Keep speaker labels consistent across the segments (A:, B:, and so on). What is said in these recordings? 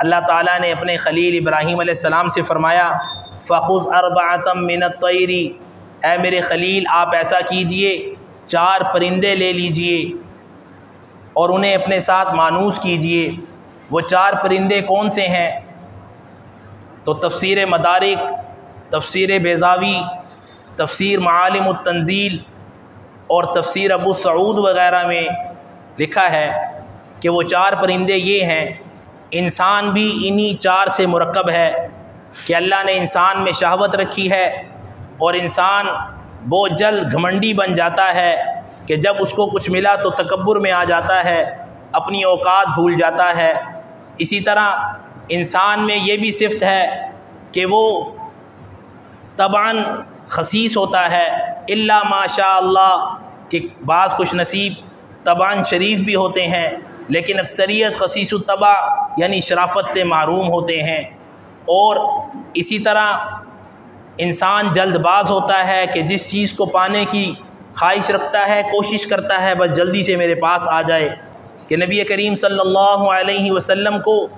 A: अल्लाह ताला ने अपने खलील इब्राहीम अलैहिस्सलाम से फ़रमाया फ़ख़ुज़ अर्बअतम मिनत तैरी, ऐ मेरे खलील आप ऐसा कीजिए 4 परिंदे ले लीजिए और उन्हें अपने साथ मानूस कीजिए। वो 4 परिंदे कौन से हैं? तो तफ़सीर मदारिक, तफ़सीर बेज़ावी, तफ़सीर मालिमुत तंज़ील और तफ़सीर अबू सऊद वग़ैरह में लिखा है कि वो 4 परिंदे ये हैं। इंसान भी इन्हीं 4 से मुरक्कब है कि अल्लाह ने इंसान में शहवत रखी है और इंसान बहुत जल्द घमंडी बन जाता है कि जब उसको कुछ मिला तो तकब्बुर में आ जाता है, अपनी औकात भूल जाता है। इसी तरह इंसान में ये भी सिफ़त है कि वो तबान खसीस होता है, इल्ला माशा अल्लाह कि बाज़ खुश नसीब तबान शरीफ भी होते हैं, लेकिन अक्सरियत खसीसुत तबा यानी शराफत से महरूम होते हैं। और इसी तरह इंसान जल्दबाज होता है कि जिस चीज़ को पाने की ख्वाहिश रखता है, कोशिश करता है बस जल्दी से मेरे पास आ जाए। कि नबी करीम सल्लल्लाहु अलैहि वसल्लम को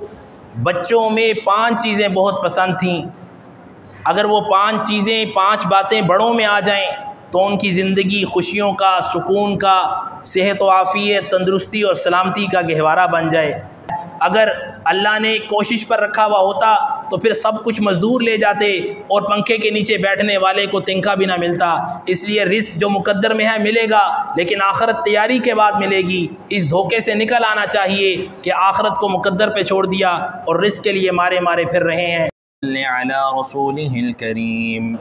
A: बच्चों में 5 चीज़ें बहुत पसंद थीं। अगर वो 5 चीज़ें, 5 बातें बड़ों में आ जाएं तो उनकी ज़िंदगी खुशियों का, सुकून का, सेहत व आफ़ियत, तंदुरुस्ती और सलामती का गहवारा बन जाए। अगर अल्लाह ने कोशिश पर रखा हुआ होता तो फिर सब कुछ मज़दूर ले जाते और पंखे के नीचे बैठने वाले को तिनका भी ना मिलता। इसलिए रिस्क जो मुकद्दर में है मिलेगा, लेकिन आखिरत तैयारी के बाद मिलेगी। इस धोखे से निकल आना चाहिए कि आखिरत को मुकद्दर पे छोड़ दिया और रिस्क के लिए मारे मारे फिर रहे हैं। अला रसूलिहिल करीम,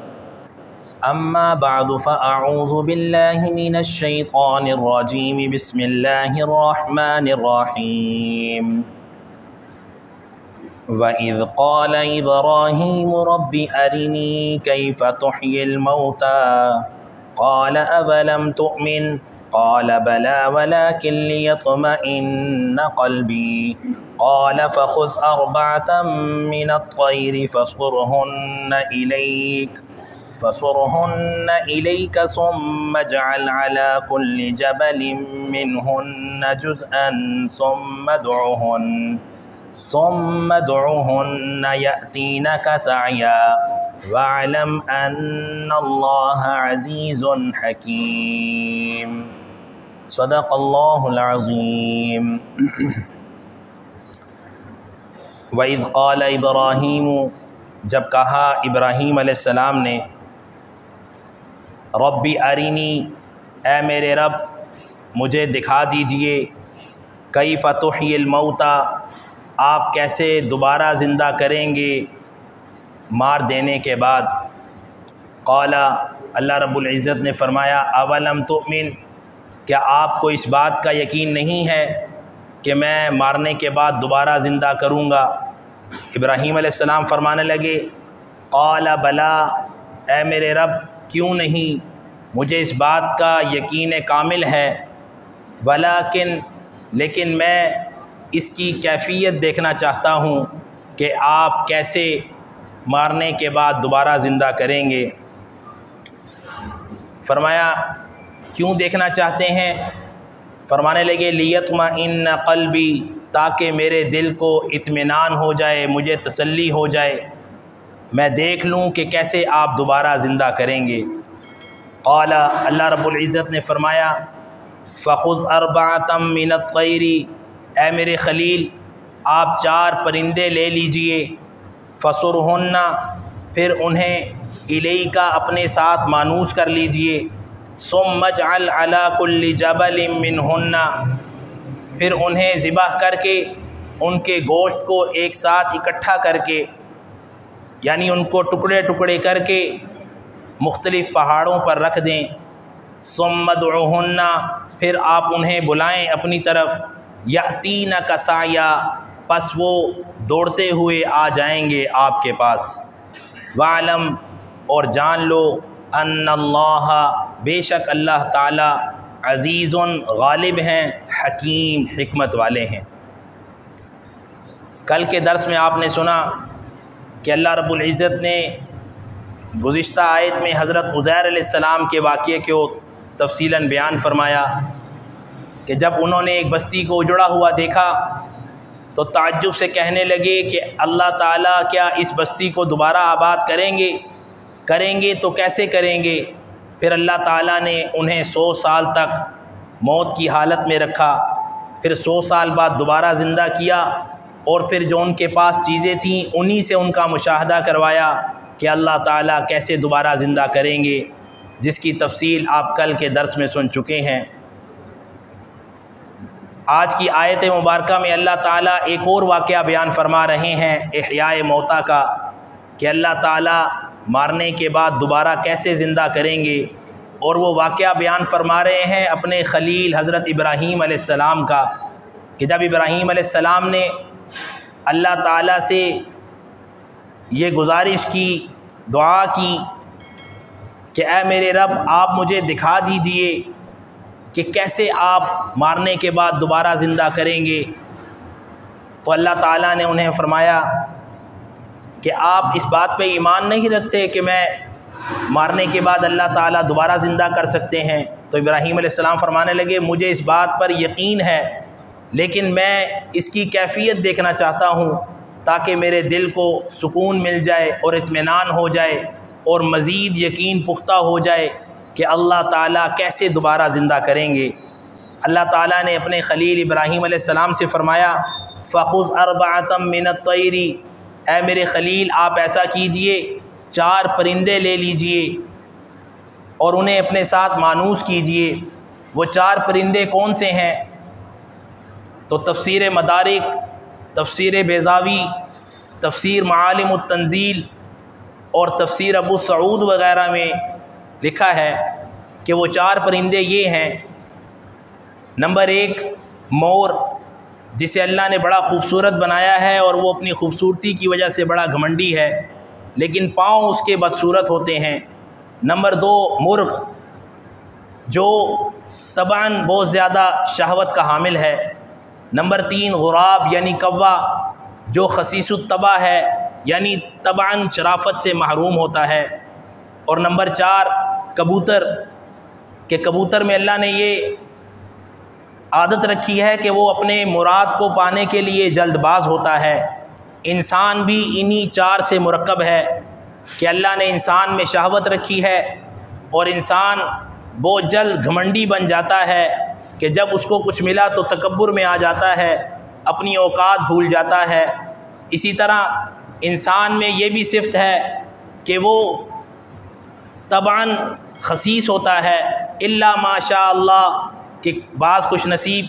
A: अम्मा बअदु फ़अऊज़ु बिल्लाहि मिनश शैतानिर रजीम, बिस्मिल्लाहिर रहमानिर रहीम। वइज़ क़ाल इब्राहीम रब्बि अरिनी कैफ़ तुह्यिल मौता क़ाल अवलम तुअमिन क़ाल बला वलाकिन लियत्मइन्न क़ल्बी क़ाल फ़ख़ुज़ अर्बअतम मिनत तैरि फ़सुरहुन्न इलैक सुम्मा इजअल अला कुल्लि जबलिन मिनहुन्न जुज़अन सुम्मा दुउहुन्न यअतीनक सअया वअलम अन्नल्लाह अज़ीज़ुन हकीम। सदक़ल्लाहुल अज़ीम। वइज़ क़ाल इब्राहीम, जब कहा इब्राहीम अलैहिस्सलाम ने, रब्बी अरिनी, ऐ मेरे रब मुझे दिखा दीजिए, कैफ़ तुह्यिल मौता, आप कैसे दोबारा ज़िंदा करेंगे मार देने के बाद। क़ाला, अल्लाह रब्बुल इज़्ज़त ने फ़रमाया, अवलम तुअमिन, क्या आपको इस बात का यकीन नहीं है कि मैं मारने के बाद दोबारा ज़िंदा करूँगा। इब्राहीम अलैहिस्सलाम फ़रमाने लगे, क़ाल बला, ऐ मेरे रब क्यों नहीं, मुझे इस बात का यकीन कामिल है, वलाकिन, लेकिन मैं इसकी कैफ़ियत देखना चाहता हूँ कि आप कैसे मारने के बाद दोबारा ज़िंदा करेंगे। फ़रमाया क्यों देखना चाहते हैं? फ़रमाने लगे, लियत्मइन्न क़ल्बी, ताकि मेरे दिल को इत्मीनान हो जाए, मुझे तसल्ली हो जाए, मैं देख लूँ कि कैसे आप दोबारा ज़िंदा करेंगे। क़ाला, अल्लाह रब्बुल इज़्ज़त ने फ़रमाया, फ़ख़ुज़ अर्बअतम मिनत तैरि, ऐ मेरे खलील आप 4 परिंदे ले लीजिए, फ़सुरहुन्ना, फिर उन्हें इलैका अपने साथ मानूस कर लीजिए, सुम्मा इजअल अला कुल्लि जबलिन मिनहुन्ना, फिर उन्हें ज़िबह करके उनके गोश्त को एक साथ इकट्ठा करके, यानी उनको टुकड़े टुकड़े करके मुख्तलिफ़ पहाड़ों पर रख दें। सुम्मा दुउहुन्ना, फिर आप उन्हें बुलाएं अपनी तरफ, यअतीनक सअया, पस वो दौड़ते हुए आ जाएंगे आपके पास। वालम, और जान लो, अन्नल्लाह, बेशक अल्लाह ताला, अज़ीज़ुन, गालिब हैं, हकीम, हिकमत वाले हैं। कल के दर्स में आपने सुना कि अल्लाह रब्बुल इज़्ज़त ने गुज़िश्ता आयत में हज़रत उज़ैर अलैहिस्सलाम के वाक़ये को तफ़सीलन बयान फ़रमाया कि जब उन्होंने एक बस्ती को उजड़ा हुआ देखा तो ताज्जुब से कहने लगे कि अल्लाह ताला क्या इस बस्ती को दोबारा आबाद करेंगे तो कैसे करेंगे। फिर अल्लाह ताला ने उन्हें 100 साल तक मौत की हालत में रखा, फिर 100 साल बाद दोबारा ज़िंदा किया और फिर जो उनके पास चीज़ें थीं उन्हीं से उनका मुशाहदा करवाया कि अल्लाह ताला कैसे दोबारा ज़िंदा करेंगे, जिसकी तफसील आप कल के दर्स में सुन चुके हैं। आज की आयत मुबारका में अल्लाह ताला एक और वाक़या बयान फरमा रहे हैं इहयाए मौता का, कि अल्लाह ताला मारने के बाद दोबारा कैसे ज़िंदा करेंगे। और वो वाक़या बयान फरमा रहे हैं अपने खलील हज़रत इब्राहीम अलैहिस्सलाम का, कि जब इब्राहीम अलैहिस्सलाम ने अल्लाह ताला से ये गुजारिश की, दुआ की कि ऐ मेरे रब आप मुझे दिखा दीजिए कि कैसे आप मारने के बाद दोबारा ज़िंदा करेंगे। तो अल्लाह ताला ने उन्हें फरमाया कि आप इस बात पे ईमान नहीं रखते कि मैं मारने के बाद अल्लाह ताला दोबारा ज़िंदा कर सकते हैं। तो इब्राहीम अलैहिस्सलाम फरमाने लगे मुझे इस बात पर यकीन है, लेकिन मैं इसकी कैफियत देखना चाहता हूँ ताकि मेरे दिल को सुकून मिल जाए और इत्मीनान हो जाए और मज़ीद यकीन पुख्ता हो जाए कि अल्लाह ताला कैसे दोबारा ज़िंदा करेंगे। अल्लाह ताला ने अपने खलील इब्राहीम अलैहिस्सलाम से फ़रमाया फ़ख़ुज़ अर्बअतम मिनत तैरी, ऐ मेरे खलील आप ऐसा कीजिए 4 परिंदे ले लीजिए और उन्हें अपने साथ मानूस कीजिए। वो 4 परिंदे कौन से हैं? तो तफसीर मदारिक, तफसीर बेज़ावी, तफसीर मालिमुत तंज़ील और तफसीर अबू सऊद वग़ैरह में लिखा है कि वो 4 परिंदे ये हैं। नंबर 1 मोर, जिसे अल्लाह ने बड़ा ख़ूबसूरत बनाया है और वो अपनी ख़ूबसूरती की वजह से बड़ा घमंडी है, लेकिन पाँव उसके बदसूरत होते हैं। नंबर 2 मुर्ग़, जो तबान बहुत ज़्यादा शहवत का हामिल है। नंबर 3 गुराब यानी कौवा, जो खसीसुत तबा है यानी तबान शराफत से महरूम होता है। और नंबर 4 कबूतर, के कबूतर में अल्लाह ने ये आदत रखी है कि वो अपने मुराद को पाने के लिए जल्दबाज होता है। इंसान भी इन्हीं 4 से मुरक्कब है कि अल्लाह ने इंसान में शहवत रखी है और इंसान बहुत जल्द घमंडी बन जाता है कि जब उसको कुछ मिला तो तकब्बुर में आ जाता है, अपनी औकात भूल जाता है। इसी तरह इंसान में ये भी सिफ़त है कि वो तबान खसीस होता है, इल्ला माशा अल्लाह, कि बाज़ खुश नसीब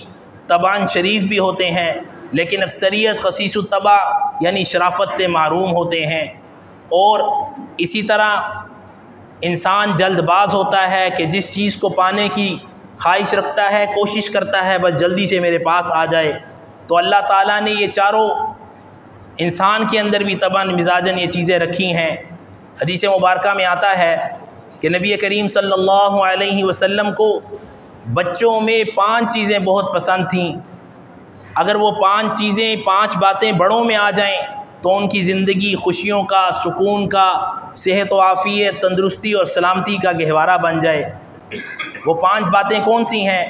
A: तबान शरीफ भी होते हैं, लेकिन अक्सरियत खसीसुत तबा यानी शराफत से महरूम होते हैं। और इसी तरह इंसान जल्दबाज होता है कि जिस चीज़ को पाने की ख्वाहिश रखता है, कोशिश करता है बस जल्दी से मेरे पास आ जाए। तो अल्लाह ताला ने ये चारों इंसान के अंदर भी तबान मिजाजन ये चीज़ें रखी हैं। हदीस मुबारका में आता है कि नबी करीम सल्लल्लाहु अलैहि वसल्लम को बच्चों में 5 चीज़ें बहुत पसंद थीं। अगर वो 5 चीज़ें, 5 बातें बड़ों में आ जाएं तो उनकी ज़िंदगी खुशियों का, सुकून का, सेहत व आफ़ियत, तंदुरुस्ती और सलामती का गहवारा बन जाए। वो 5 बातें कौन सी हैं?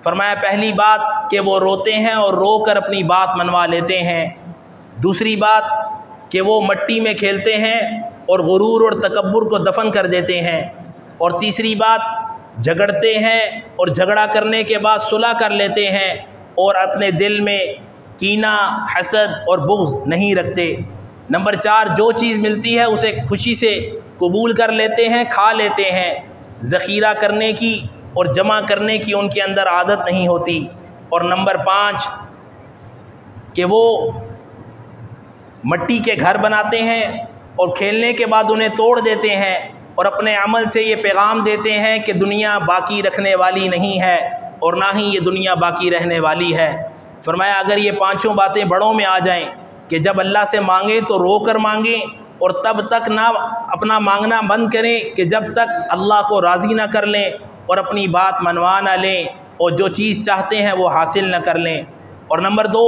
A: फरमाया पहली बात कि वो रोते हैं और रो कर अपनी बात मनवा लेते हैं। दूसरी बात कि वो मट्टी में खेलते हैं और गुरूर और तकब्बुर को दफन कर देते हैं। और तीसरी बात झगड़ते हैं और झगड़ा करने के बाद सुलह कर लेते हैं और अपने दिल में कीना, हसद और बुग़्ज़ नहीं रखते। नंबर 4 जो चीज़ मिलती है उसे खुशी से कबूल कर लेते हैं, खा लेते हैं। ज़ख़ीरा करने की और जमा करने की उनके अंदर आदत नहीं होती। और नंबर 5 कि वो मट्टी के घर बनाते हैं और खेलने के बाद उन्हें तोड़ देते हैं और अपने अमल से ये पैगाम देते हैं कि दुनिया बाकी रखने वाली नहीं है और ना ही ये दुनिया बाकी रहने वाली है। फरमाया अगर ये 5 बातें बड़ों में आ जाएं कि जब अल्लाह से मांगे तो रो कर मांगें और तब तक ना अपना मांगना बंद करें कि जब तक अल्लाह को राज़ी ना कर लें और अपनी बात मनवा ना लें और जो चीज़ चाहते हैं वो हासिल ना कर लें। और नंबर 2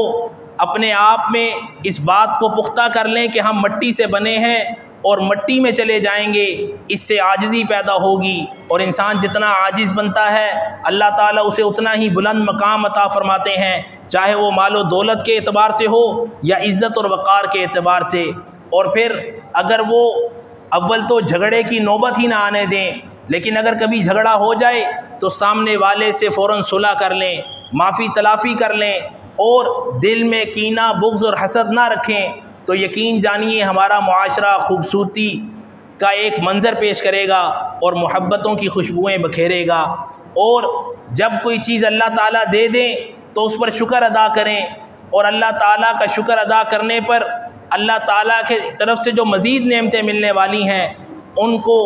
A: अपने आप में इस बात को पुख्ता कर लें कि हम मट्टी से बने हैं और मिट्टी में चले जाएंगे, इससे आजिज़ी पैदा होगी। और इंसान जितना आजिज़ बनता है अल्लाह ताला उसे उतना ही बुलंद मकाम अता फरमाते हैं, चाहे वो मालो दौलत के एतबार से हो या इज़्ज़त और वक़ार के एतबार से। और फिर अगर वो अव्वल तो झगड़े की नौबत ही ना आने दें, लेकिन अगर कभी झगड़ा हो जाए तो सामने वाले से फ़ौरन सुलह कर लें, माफ़ी तलाफ़ी कर लें और दिल में कीना, बुग़्ज़ और हसद ना रखें, तो यकीन जानिए हमारा मुआशरा खूबसूरती का एक मंज़र पेश करेगा और मोहब्बतों की खुशबुएँ बखेरेगा। और जब कोई चीज़ अल्लाह ताला दे दें तो उस पर शुक्र अदा करें, और अल्लाह ताला का शुक्र अदा करने पर अल्लाह ताला के तरफ से जो मज़ीद नेमतें मिलने वाली हैं उनको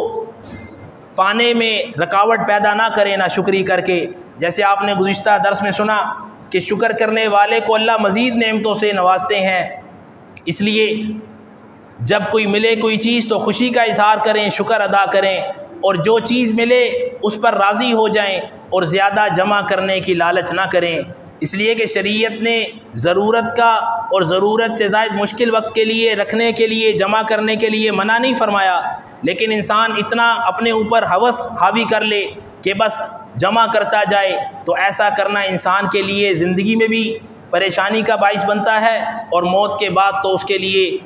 A: पाने में रुकावट पैदा ना करें नाशुक्री करके। जैसे आपने गुज़िश्ता दर्स में सुना कि शुक्र करने वाले को अल्लाह मज़ीद नेमतों से नवाजते हैं। इसलिए जब कोई मिले कोई चीज़ तो खुशी का इजहार करें, शुक्र अदा करें, और जो चीज़ मिले उस पर राज़ी हो जाएं और ज़्यादा जमा करने की लालच ना करें। इसलिए कि शरीयत ने ज़रूरत का और ज़रूरत से ज़ायद मुश्किल वक्त के लिए रखने के लिए, जमा करने के लिए मना नहीं फरमाया, लेकिन इंसान इतना अपने ऊपर हवस हावी कर ले कि बस जमा करता जाए, तो ऐसा करना इंसान के लिए ज़िंदगी में भी परेशानी का बाइस बनता है और मौत के बाद तो उसके लिए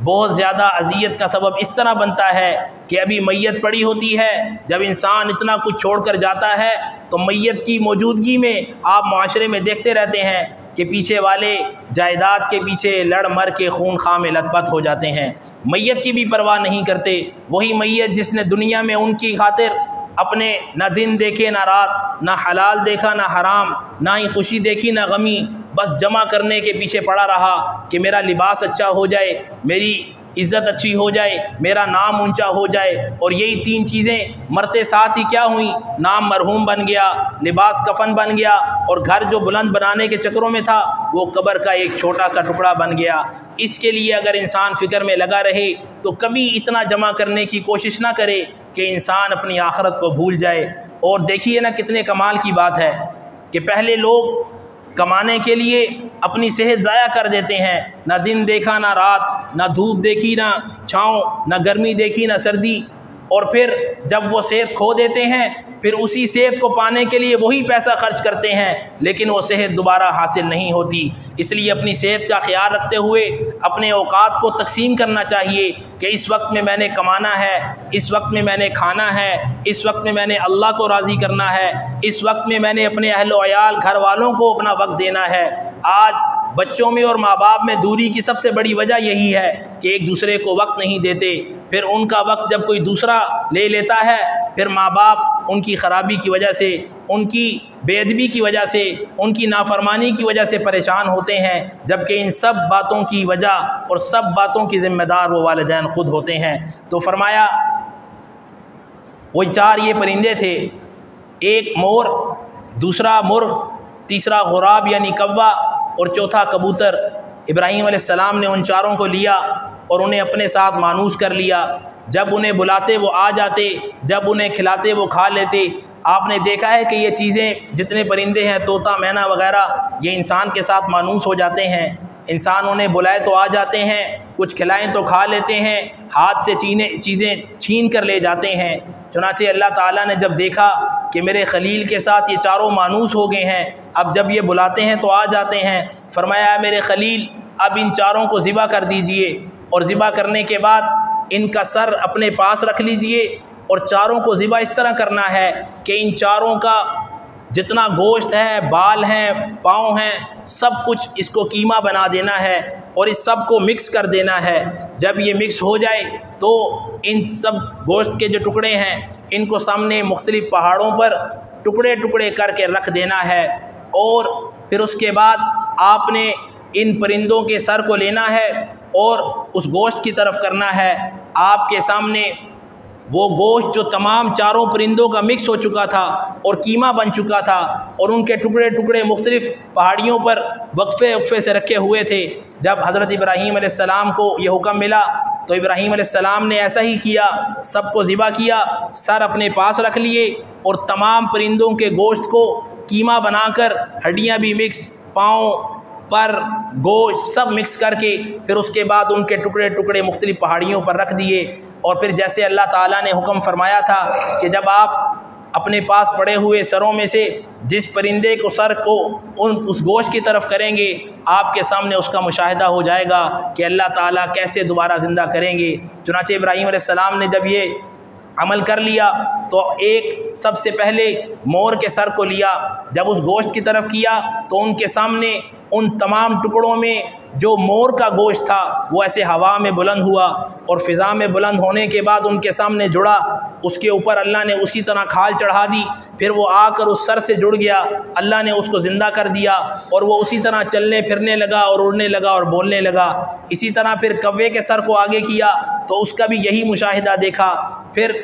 A: बहुत ज़्यादा अज़ियत का सबब इस तरह बनता है कि अभी मैयत पड़ी होती है। जब इंसान इतना कुछ छोड़ कर जाता है तो मैयत की मौजूदगी में आप माशरे में देखते रहते हैं कि पीछे वाले जायदाद के पीछे लड़ मर के खून खा में लथपथ हो जाते हैं, मैयत की भी परवाह नहीं करते। वही मैयत जिसने दुनिया में उनकी खातिर अपने ना दिन देखे ना रात, ना हलाल देखा ना हराम, ना ही खुशी देखी ना गमी, बस जमा करने के पीछे पड़ा रहा कि मेरा लिबास अच्छा हो जाए, मेरी इज़्ज़त अच्छी हो जाए, मेरा नाम ऊंचा हो जाए। और यही तीन चीज़ें मरते साथ ही क्या हुई, नाम मरहूम बन गया, लिबास कफन बन गया, और घर जो बुलंद बनाने के चक्करों में था वो कब्र का एक छोटा सा टुकड़ा बन गया। इसके लिए अगर इंसान फ़िक्र में लगा रहे तो कभी इतना जमा करने की कोशिश ना करे कि इंसान अपनी आखिरत को भूल जाए। और देखिए ना कितने कमाल की बात है कि पहले लोग कमाने के लिए अपनी सेहत ज़ाया कर देते हैं, ना दिन देखा ना रात, ना धूप देखी ना छाँव, ना गर्मी देखी ना सर्दी, और फिर जब वो सेहत खो देते हैं फिर उसी सेहत को पाने के लिए वही पैसा खर्च करते हैं, लेकिन वो सेहत दोबारा हासिल नहीं होती। इसलिए अपनी सेहत का ख्याल रखते हुए अपने औकात को तकसीम करना चाहिए कि इस वक्त में मैंने कमाना है, इस वक्त में मैंने खाना है, इस वक्त में मैंने अल्लाह को राज़ी करना है, इस वक्त में मैंने अपने अहलो अयाल घर वालों को अपना वक्त देना है। आज बच्चों में और माँ बाप में दूरी की सबसे बड़ी वजह यही है कि एक दूसरे को वक्त नहीं देते। फिर उनका वक्त जब कोई दूसरा ले लेता है फिर माँ बाप उनकी ख़राबी की वजह से, उनकी बेअदबी की वजह से, उनकी नाफरमानी की वजह से परेशान होते हैं, जबकि इन सब बातों की वजह और सब बातों की ज़िम्मेदार वो वालिदैन ख़ुद होते हैं। तो फरमाया वही चार ये परिंदे थे, एक मोर, दूसरा मुर्ग, तीसरा गुराब यानी कौवा और चौथा कबूतर। इब्राहीम अलैहिस्सलाम ने उन चारों को लिया और उन्हें अपने साथ मानूस कर लिया। जब उन्हें बुलाते वो आ जाते, जब उन्हें खिलाते वो खा लेते। आपने देखा है कि ये चीज़ें जितने परिंदे हैं, तोता मैना वगैरह, ये इंसान के साथ मानूस हो जाते हैं। इंसान उन्हें बुलाए तो आ जाते हैं, कुछ खिलाएं तो खा लेते हैं, हाथ से चीज़ें छीन कर ले जाते हैं। चुनांचे अल्लाह ताला ने जब देखा कि मेरे खलील के साथ ये चारों मानूस हो गए हैं, अब जब ये बुलाते हैं तो आ जाते हैं, फरमाया मेरे खलील अब इन चारों को ज़िबा कर दीजिए, और ज़िबा करने के बाद इनका सर अपने पास रख लीजिए, और चारों को ज़िबा इस तरह करना है कि इन चारों का जितना गोश्त है, बाल हैं, पाँव हैं, सब कुछ इसको कीमा बना देना है और इस सब को मिक्स कर देना है। जब ये मिक्स हो जाए तो इन सब गोश्त के जो टुकड़े हैं इनको सामने मुख्तलिफ़ पहाड़ों पर टुकड़े टुकड़े करके रख देना है, और फिर उसके बाद आपने इन परिंदों के सर को लेना है और उस गोश्त की तरफ करना है। आपके सामने वो गोश्त जो तमाम चारों परिंदों का मिक्स हो चुका था और कीमा बन चुका था, और उनके टुकड़े टुकड़े मुख्तलिफ़ पहाड़ियों पर वक्फे वक्फे से रखे हुए थे। जब हज़रत इब्राहीम अलैहिस्सलाम को ये हुक्म मिला तो इब्राहीम अलैहिस्सलाम ने ऐसा ही किया, सबको ज़िबा किया, सर अपने पास रख लिए और तमाम परिंदों के गोश्त को कीमा बनाकर, हड्डियाँ भी मिक्स, पाँव पर गोश्त सब मिक्स करके फिर उसके बाद उनके टुकड़े टुकड़े मुख्तलिफ पहाड़ियों पर रख दिए। और फिर जैसे अल्लाह ताला ने हुक्म फरमाया था कि जब आप अपने पास पड़े हुए सरों में से जिस परिंदे को सर को उस गोश्त की तरफ करेंगे, आपके सामने उसका मुशाहिदा हो जाएगा कि अल्लाह ताला कैसे दोबारा ज़िंदा करेंगे। चुनांचे इब्राहीम अलैहिस्सलाम ने जब ये अमल कर लिया तो एक सबसे पहले मोर के सर को लिया, जब उस गोश्त की तरफ किया तो उनके सामने उन तमाम टुकड़ों में जो मोर का गोश्त था वो ऐसे हवा में बुलंद हुआ और फ़िज़ा में बुलंद होने के बाद उनके सामने जुड़ा। उसके ऊपर अल्लाह ने उसी तरह खाल चढ़ा दी, फिर वो आकर उस सर से जुड़ गया, अल्लाह ने उसको ज़िंदा कर दिया और वो उसी तरह चलने फिरने लगा और उड़ने लगा और बोलने लगा। इसी तरह फिर कव्वे के सर को आगे किया तो उसका भी यही मुशाहिदा देखा। फिर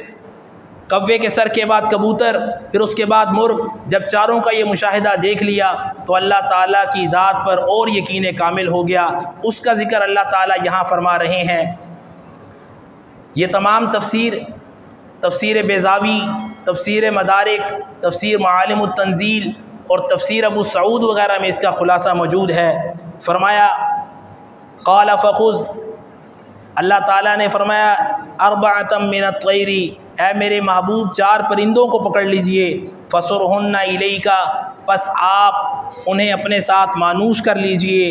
A: कव्वे के सर के बाद कबूतर, फिर उसके बाद मुर्ग। जब चारों का ये मुशाहिदा देख लिया तो अल्लाह ताला की ज़ात पर और यकीन कामिल हो गया। उसका ज़िक्र अल्लाह ताला यहाँ फरमा रहे हैं। ये तमाम तफसीर बेज़ावी, तफसीर मदारिक, तफसीर मालिमुत तंज़ील और तफसीर अबू सऊद वग़ैरह में इसका ख़ुलासा मौजूद है। फ़रमाया क़ाल फ़ख़ुज़, अल्लाह ताला ने फरमाया अर्बअतम मिनत तैरी, ऐ मेरे महबूब 4 परिंदों को पकड़ लीजिए। फसुरहुन्ना इलैका, बस आप उन्हें अपने साथ मानूस कर लीजिए।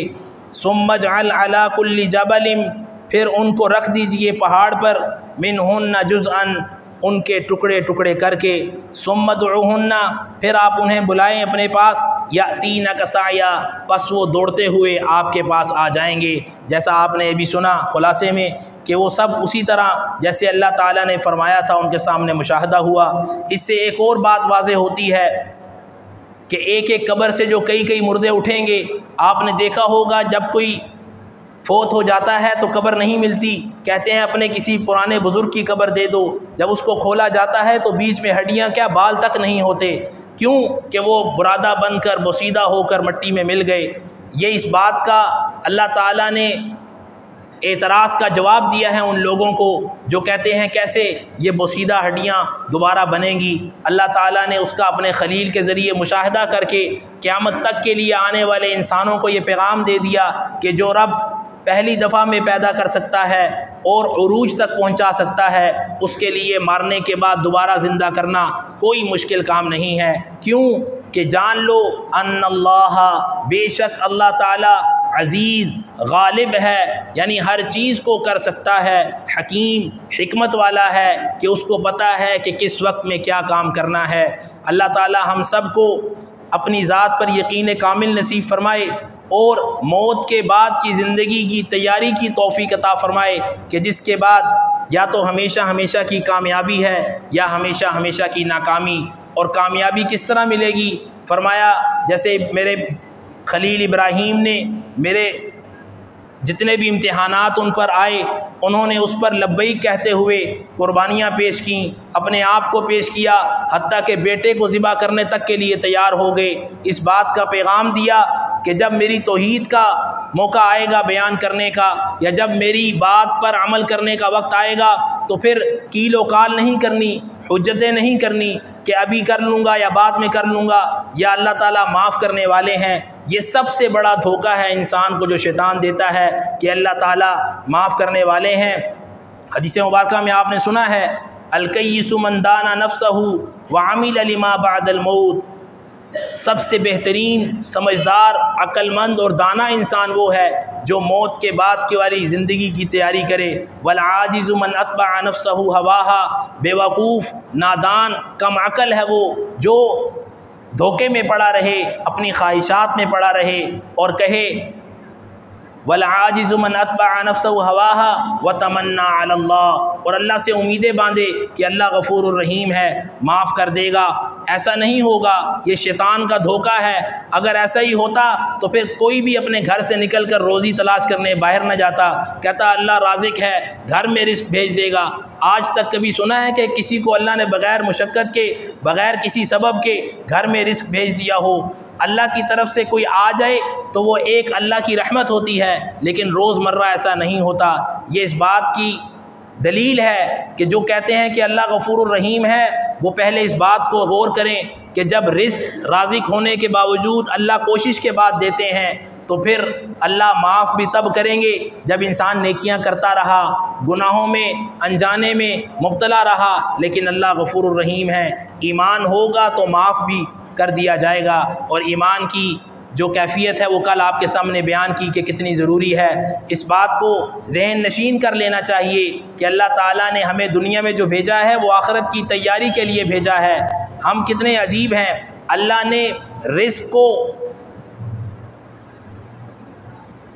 A: सुम्मा जअल अला कुल्ली जबलिम, फिर उनको रख दीजिए पहाड़ पर। मिनहुन्ना जुज़अन, उनके टुकड़े टुकड़े करके। सुम्मा दुउहुन्ना, फिर आप उन्हें बुलाएं अपने पास। यातीना कसाया, बस वो दौड़ते हुए आपके पास आ जाएंगे। जैसा आपने अभी सुना खुलासे में कि वो सब उसी तरह जैसे अल्लाह ताला ने फरमाया था उनके सामने मुशाहदा हुआ। इससे एक और बात वाज़ेह होती है कि एक एक कब्र से जो कई कई मुर्दे उठेंगे। आपने देखा होगा जब कोई फ़ौत हो जाता है तो कब्र नहीं मिलती, कहते हैं अपने किसी पुराने बुज़ुर्ग की कब्र दे दो। जब उसको खोला जाता है तो बीच में हड्डियाँ क्या बाल तक नहीं होते, क्यों कि वो बुरादा बनकर बोसीदा होकर मिट्टी में मिल गए। ये इस बात का अल्लाह ताला ने एतराज़ का जवाब दिया है उन लोगों को जो कहते हैं कैसे ये बोसीदा हड्डियाँ दोबारा बनेंगी। अल्लाह ताला ने उसका अपने खलील के ज़रिए मुशाहिदा करके क़यामत तक के लिए आने वाले इंसानों को ये पैगाम दे दिया कि जो रब पहली दफ़ा में पैदा कर सकता है और उरूज तक पहुंचा सकता है, उसके लिए मारने के बाद दोबारा ज़िंदा करना कोई मुश्किल काम नहीं है। क्यों कि जान लो अन्नल्लाह, बेशक अल्लाह ताला अज़ीज़ गालिब है, यानी हर चीज़ को कर सकता है। हकीम, हिकमत वाला है कि उसको पता है कि किस वक्त में क्या काम करना है। अल्लाह ताला हम सब को अपनी ज़ात पर यकीन कामिल नसीब फरमाए और मौत के बाद की ज़िंदगी की तैयारी की तौफ़ीक़ अता फ़रमाए कि जिसके बाद या तो हमेशा हमेशा की कामयाबी है या हमेशा हमेशा की नाकामी। और कामयाबी किस तरह मिलेगी? फरमाया जैसे मेरे खलील इब्राहीम ने मेरे जितने भी इम्तिहानात उन पर आए उन्होंने उस पर लब्बैक कहते हुए कुर्बानियाँ पेश की, अपने आप को पेश किया, हत्ता के बेटे को ज़िबा करने तक के लिए तैयार हो गए। इस बात का पैगाम दिया कि जब मेरी तौहीद का मौका आएगा बयान करने का, या जब मेरी बात पर अमल करने का वक्त आएगा तो फिर कीलो काल नहीं करनी, हुज्जतें नहीं करनी कि अभी कर लूँगा या बाद में कर लूँगा, या अल्लाह ताला माफ़ करने वाले हैं। ये सबसे बड़ा धोखा है इंसान को जो शैतान देता है कि अल्लाह ताला माफ़ करने वाले हैं। हदीस मुबारका में आपने सुना है अल-कय्यिसु मन दाना नफ्सहु व अमिल लिमा बअदल मौत, सबसे बेहतरीन, समझदार, अक्लमंद और दाना इंसान वो है जो मौत के बाद की वाली ज़िंदगी की तैयारी करे। वल आजिज़ु मन अत्बअ नफ्सहु हवाहा, बेवकूफ़, नादान, कम अकल है वो जो धोखे में पड़ा रहे, अपनी ख्वाहिशात में पड़ा रहे और कहे वल आजिज़ु मन अत्बअ नफ्सहु हवाहा व तमन्ना अलल्लाह, और अल्लाह से उम्मीदें बांधे कि अल्लाह गफ़ूरुर रहीम है, माफ़ कर देगा। ऐसा नहीं होगा, ये शैतान का धोखा है। अगर ऐसा ही होता तो फिर कोई भी अपने घर से निकल कर रोज़ी तलाश करने बाहर न जाता, कहता अल्लाह राज़िक है, घर में रिस्क भेज देगा। आज तक कभी सुना है कि किसी को अल्लाह ने बग़ैर मुशक्क़त के, बग़ैर किसी सबब के घर में रिस्क भेज दिया हो? अल्लाह की तरफ से कोई आ जाए तो वो एक अल्लाह की रहमत होती है, लेकिन रोज़मर्रा ऐसा नहीं होता। ये इस बात की दलील है कि जो कहते हैं कि अल्लाह गफ़ूरुर रहीम है, वो पहले इस बात को गौर करें कि जब रिज़्क़ राज़िक होने के बावजूद अल्लाह कोशिश के बाद देते हैं तो फिर अल्लाह माफ़ भी तब करेंगे जब इंसान नेकियां करता रहा, गुनाहों में अनजाने में मुब्तला रहा, लेकिन अल्लाह गफूरुर रहीम है। ईमान होगा तो माफ़ भी कर दिया जाएगा। और ईमान की जो कैफियत है वो कल आपके सामने बयान की कि कितनी ज़रूरी है। इस बात को जहन नशीन कर लेना चाहिए कि अल्लाह ताला ने हमें दुनिया में जो भेजा है वो आखिरत की तैयारी के लिए भेजा है। हम कितने अजीब हैं, अल्लाह ने रिस्क को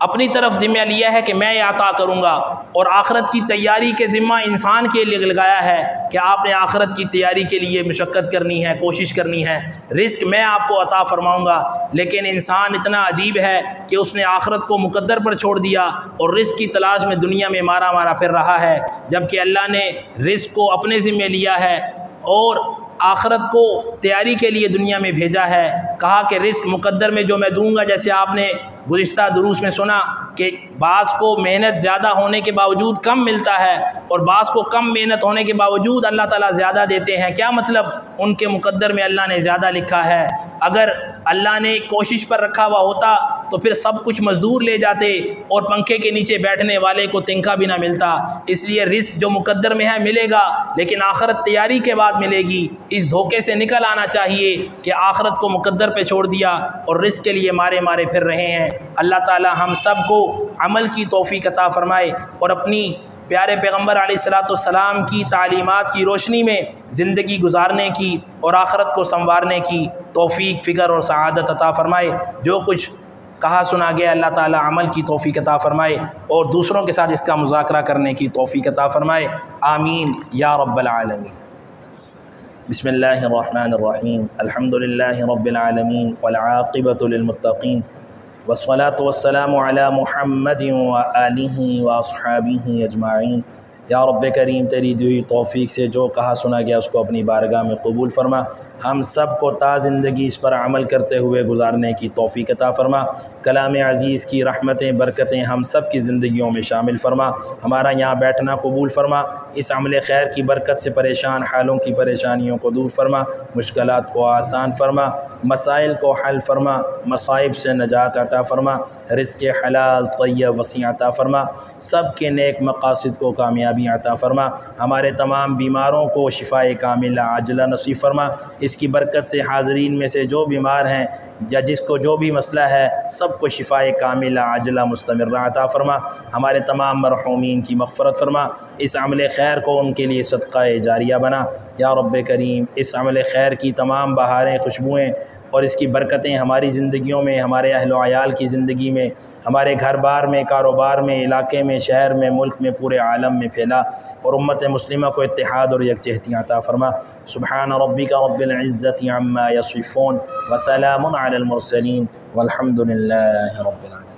A: अपनी तरफ ज़िम्मा लिया है कि मैं ये अता करूँगा, और आखिरत की तैयारी के ज़िम्मा इंसान के लिए लगाया है कि आपने आखिरत की तैयारी के लिए मशक्क़त करनी है, कोशिश करनी है। रिस्क मैं आपको अता फ़रमाऊँगा, लेकिन इंसान इतना अजीब है कि उसने आखिरत को मुक़द्दर पर छोड़ दिया और रिस्क की तलाश में दुनिया में मारा मारा फिर रहा है, जबकि अल्लाह ने रिस्क को अपने ज़िम्मे लिया है और आखिरत को तैयारी के लिए दुनिया में भेजा है। कहा कि रिस्क मुक़द्दर में जो मैं दूंगा, जैसे आपने गुज़िश्ता दुरूस में सुना कि बाज़ को मेहनत ज़्यादा होने के बावजूद कम मिलता है और बाज़ को कम मेहनत होने के बावजूद अल्लाह ताला ज़्यादा देते हैं। क्या मतलब? उनके मुक़द्दर में अल्लाह ने ज़्यादा लिखा है। अगर अल्लाह ने कोशिश पर रखा हुआ होता तो फिर सब कुछ मज़दूर ले जाते और पंखे के नीचे बैठने वाले को तिनका भी ना मिलता। इसलिए रिस्क जो मुक़द्दर में है मिलेगा, लेकिन आखिरत तैयारी के बाद मिलेगी। इस धोखे से निकल आना चाहिए कि आखिरत को मुक़द्दर पे छोड़ दिया और रिस्क के लिए मारे मारे फिर रहे हैं। अल्लाह ताला हम सब को अमल की तौफ़ीक़ अता फ़रमाए और अपनी प्यारे पैगम्बर अलैहिस्सलाम की तालीमात की रोशनी में ज़िंदगी गुजारने की और आखिरत को संवारने की तौफ़ीक़, फ़िक्र और सआदत अता फ़रमाए। जो कुछ कहा सुना गया अल्लाह ताला अमल की तौफ़ीक़ अता फ़रमाए और दूसरों के साथ इसका मुज़ाकरा करने की तौफ़ीक़ अता फ़रमाए। आमीन या रब्बल आलमीन। बिस्मिल्लाहिर्रहमानिर्रहीम। अल्हम्दुलिल्लाहि रब्बिल आलमीन वल आक़िबतु लिल मुत्तक़ीन वस्सलातु वस्सलामु अला मुहम्मदिन व आलिहि व अस्हाबिहि अजमाइन। या रब्ब करीम, तेरी दी हुई तौफ़ीक़ से जो कहा सुना गया उसको अपनी बारगाह में कबूल फ़रमा। हम सब को ता ज़िंदगी इस पर अमल करते हुए गुजारने की तौफ़ीक़ अता फ़रमा। कलाम अज़ीज़ की रहमतें बरकतें हम सब की ज़िंदगियों में शामिल फ़रमा। हमारा यहाँ बैठना कबूल फ़रमा। इस अमल खैर की बरकत से परेशान हालों की परेशानियों को दूर फ़रमा, मुश्किलात को आसान फ़रमा, मसाइल को हल फ़रमा, मसाइब से नजात अता फ़रमा, रिज़्क़ हलाल तय्यब वसी अता फ़रमा, सब के नेक मक़ासिद को कामयाबी अता फ़रमा। हमारे तमाम बीमारों को शिफ़ाए कामिला आजिला नसीब फ़रमा। इसकी बरकत से हाज़रीन में से जो बीमार हैं या जिसको जो भी मसला है सबको शिफ़ाए कामिला आजिला मुस्तमिर्रा अता फ़रमा। हमारे तमाम मरहूमीन की मग़फ़रत फ़रमा। इस अमल खैर को उनके लिए सदक़ाए जारिया बना। या रब्ब करीम, इस अमल खैर की तमाम बहारें, खुशबुएँ और इसकी बरकतें हमारी ज़िंदगियों में, हमारे अहल व अयाल की ज़िंदगी में, हमारे घर बार में, कारोबार में, इलाके में, शहर में, मुल्क में, पूरे आलम में फैला और उम्मत मुस्लिमा को इत्तिहाद और यकजहती अता फ़रमा। सुब्हान रब्बिका रब्बिल इज़्ज़ति अम्मा यसिफ़ून व सलामुन अलल मुरसलीन वल्हम्दुलिल्लाहि रब्बिल आलमीन।